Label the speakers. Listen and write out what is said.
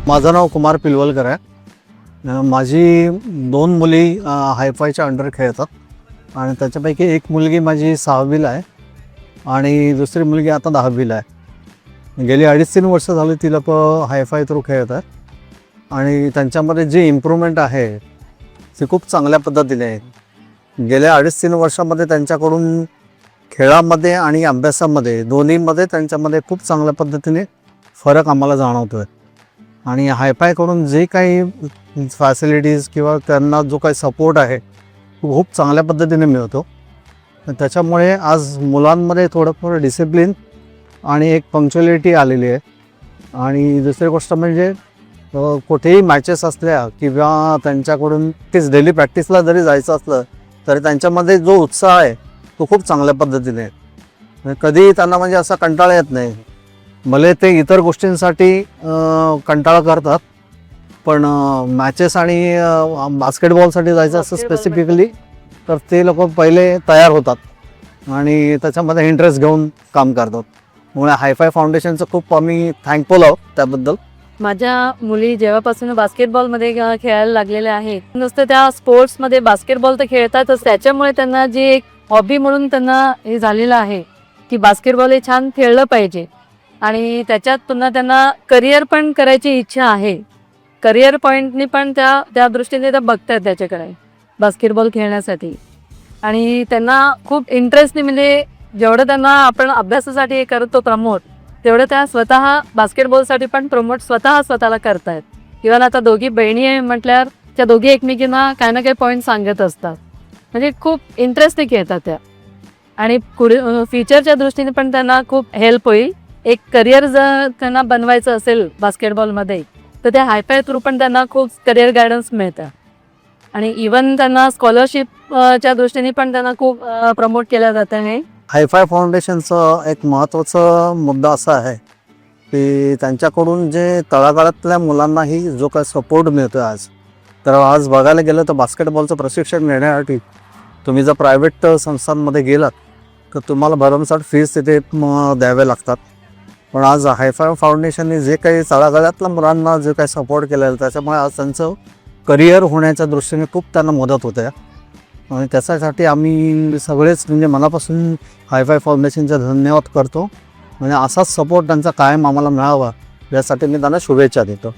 Speaker 1: माझं नाव कुमार पिलवलकर आहे। माझी 2 मुली हायफायच्या अंडर खेळतात आणि त्याच्यापैकी एक मुलगी माझी 6वीला आहे आणि दुसरी मुलगी आता 10वीला आहे। गेली 2.5-3 वर्ष झाली तिला हायफाय थ्रू खेळत आहे आणि त्यांच्यामध्ये जी इम्प्रूव्हमेंट आहे ती खूप चांगल्या पद्धतीने आहे। गेल्या 2.5-3 वर्षामध्ये त्यांच्याकडून खेळामध्ये आणि अभ्यासामध्ये दोन्हीमध्ये त्यांच्यामध्ये खूप चांगल्या पद्धतीने फरक आम्हाला जाणवतो आहे आणि हायफाय करून जे काही फॅसिलिटीज किंवा त्यांना जो काही सपोर्ट आहे तो खूप चांगल्या पद्धतीने मिळतो। त्याच्यामुळे आज मुलांमध्ये थोडंफार डिसिप्लिन आणि एक पंक्च्युअलिटी आलेली आहे। आणि दुसरी गोष्ट म्हणजे कुठेही मॅचेस असल्या किंवा त्यांच्याकडून तीच डेली प्रॅक्टिसला जरी जायचं असलं तरी त्यांच्यामध्ये जो उत्साह आहे तो खूप चांगल्या पद्धतीने आहे। कधीही त्यांना म्हणजे असा कंटाळा येत नाही। भले ते इतर गोष्टींसाठी कंटाळा करतात पण मॅचेस आणि बास्केटबॉलसाठी जायचं असं स्पेसिफिकली तर ते लोक पहिले तयार होतात आणि त्याच्यामध्ये इंटरेस्ट घेऊन काम करतात। त्यामुळे हायफाय फाउंडेशनचं खूप आम्ही थँकफुल आहोत त्याबद्दल।
Speaker 2: माझ्या मुली जेव्हापासून बास्केटबॉलमध्ये खेळायला लागलेल्या आहेत नुसतं त्या स्पोर्ट्समध्ये बास्केटबॉल तर खेळतातच, त्याच्यामुळे त्यांना जी एक हॉबी म्हणून त्यांना हे झालेलं आहे की बास्केटबॉल हे छान खेळलं पाहिजे आणि त्याच्यात पुन्हा त्यांना करिअर पण करायची इच्छा आहे। करिअर पॉईंटनी पण त्या दृष्टीने त्या बघतात त्याच्याकडे बास्केटबॉल खेळण्यासाठी आणि त्यांना खूप इंटरेस्टने म्हणजे जेवढं त्यांना आपण अभ्यासासाठी हे करतो प्रमोट तेवढं त्या स्वतः बास्केटबॉलसाठी पण प्रमोट स्वतःला करतायत। किंवा आता दोघी बहिणी आहे म्हटल्यावर त्या दोघी एकमेकींना काही ना काही पॉईंट सांगत असतात, म्हणजे खूप इंटरेस्टिंग खेळतात त्या आणि पुढे फ्युचरच्या दृष्टीने पण त्यांना खूप हेल्प होईल। एक करिअर जर त्यांना बनवायचं असेल बास्केटबॉलमध्ये तर त्या हायफाय थ्रू पण त्यांना खूप करिअर गायडन्स मिळतं आणि इवन त्यांना स्कॉलरशिपच्या दृष्टीने पण त्यांना खूप प्रमोट केलं जातं आहे।
Speaker 1: हायफाय फाउंडेशनचा एक महत्त्वाचा मुद्दा असा आहे की त्यांच्याकडून जे तळागाळातल्या मुलांनाही जो काही सपोर्ट मिळतो आज बघायला गेलं तर बास्केटबॉलचं प्रशिक्षण घेण्यासाठी तुम्ही जर प्रायव्हेट संस्थांमध्ये गेलात तर तुम्हाला भरमसाठ फीस तिथे द्यावे लागतात। पण आज हायफाय फाउंडेशनने जे काही तळागाळातल्या मुलांना जे काही सपोर्ट केलेलं त्याच्यामुळे आज त्यांचं करिअर होण्याच्या दृष्टीने खूप त्यांना मदत होते आणि त्याच्यासाठी आम्ही सगळेच म्हणजे मनापासून हायफाय फाउंडेशनचा धन्यवाद करतो। म्हणजे असाच सपोर्ट त्यांचा कायम आम्हाला मिळावा यासाठी मी त्यांना शुभेच्छा देतो।